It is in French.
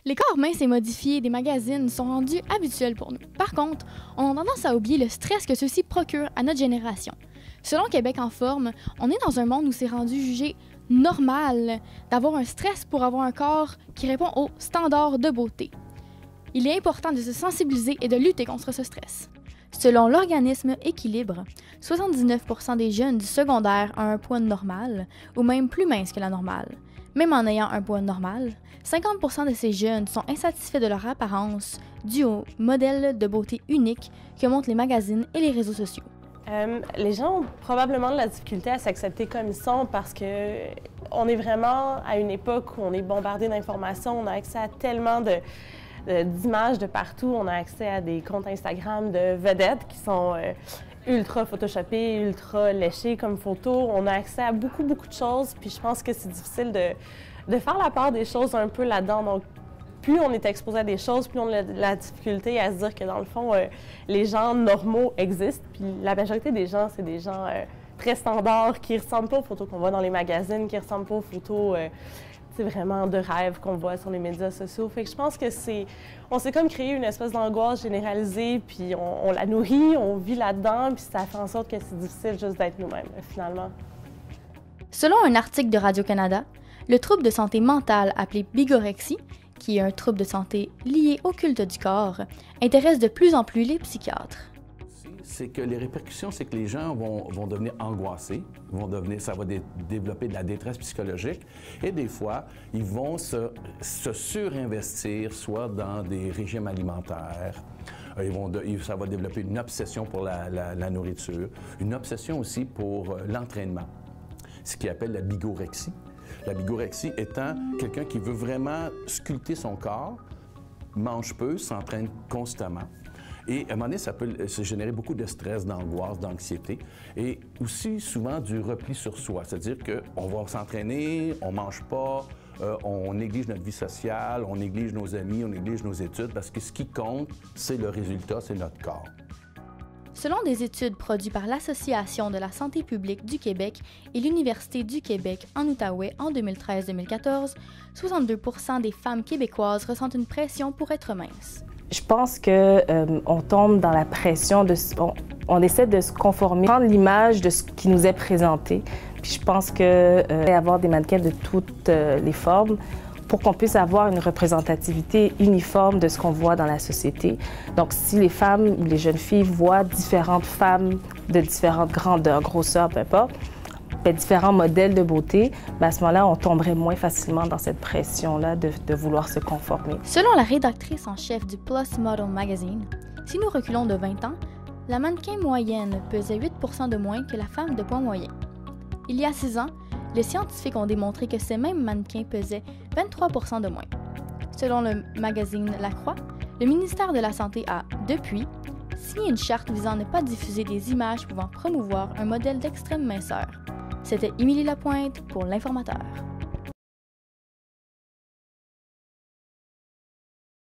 Les corps minces et modifiés des magazines sont rendus habituels pour nous. Par contre, on a tendance à oublier le stress que ceux-ci procurent à notre génération. Selon Québec en forme, on est dans un monde où c'est rendu jugé normal d'avoir un stress pour avoir un corps qui répond aux standards de beauté. Il est important de se sensibiliser et de lutter contre ce stress. Selon l'organisme Équilibre, 79% des jeunes du secondaire ont un poids normal ou même plus mince que la normale. Même en ayant un poids normal, 50% de ces jeunes sont insatisfaits de leur apparence dû au modèle de beauté unique que montrent les magazines et les réseaux sociaux. Les gens ont probablement de la difficulté à s'accepter comme ils sont parce qu'on est vraiment à une époque où on est bombardé d'informations, on a accès à tellement d'images de partout, on a accès à des comptes Instagram de vedettes qui sont ultra photoshopées, ultra léchées comme photos. On a accès à beaucoup de choses, puis je pense que c'est difficile de faire la part des choses un peu là-dedans. Donc, plus on est exposé à des choses, plus on a de la difficulté à se dire que, dans le fond, les gens normaux existent. Puis la majorité des gens, c'est des gens très standards qui ne ressemblent pas aux photos qu'on voit dans les magazines, qui ne ressemblent pas aux photos vraiment de rêve qu'on voit sur les médias sociaux. Fait que je pense que on s'est comme créé une espèce d'angoisse généralisée, puis on la nourrit, on vit là-dedans, puis ça fait en sorte que c'est difficile juste d'être nous-mêmes, finalement. Selon un article de Radio-Canada, le trouble de santé mentale appelé bigorexie, qui est un trouble de santé lié au culte du corps, intéresse de plus en plus les psychiatres. C'est que les répercussions, c'est que les gens vont devenir angoissés, ça va développer de la détresse psychologique, et des fois, ils vont se surinvestir, soit dans des régimes alimentaires, ça va développer une obsession pour la nourriture, une obsession aussi pour l'entraînement, ce qu'ils appellent la bigorexie. La bigorexie étant quelqu'un qui veut vraiment sculpter son corps, mange peu, s'entraîne constamment. Et à un moment donné, ça peut se générer beaucoup de stress, d'angoisse, d'anxiété et aussi souvent du repli sur soi. C'est-à-dire qu'on va s'entraîner, on ne mange pas, on néglige notre vie sociale, on néglige nos amis, on néglige nos études parce que ce qui compte, c'est le résultat, c'est notre corps. Selon des études produites par l'Association de la santé publique du Québec et l'Université du Québec en Outaouais en 2013-2014, 62% des femmes québécoises ressentent une pression pour être minces. Je pense qu'on tombe dans la pression, on essaie de se conformer, prendre l'image de ce qui nous est présenté. Puis je pense avoir des mannequins de toutes les formes pour qu'on puisse avoir une représentativité uniforme de ce qu'on voit dans la société. Donc si les femmes ou les jeunes filles voient différentes femmes de différentes grandeurs, grosseurs, peu importe, différents modèles de beauté, à ce moment-là, on tomberait moins facilement dans cette pression-là de vouloir se conformer. Selon la rédactrice en chef du Plus Model Magazine, si nous reculons de 20 ans, la mannequin moyenne pesait 8% de moins que la femme de poids moyen. Il y a 6 ans, les scientifiques ont démontré que ces mêmes mannequins pesaient 23% de moins. Selon le magazine La Croix, le ministère de la Santé a, depuis, signé une charte visant à ne pas diffuser des images pouvant promouvoir un modèle d'extrême minceur. C'était Émilie Lapointe pour l'Informateur.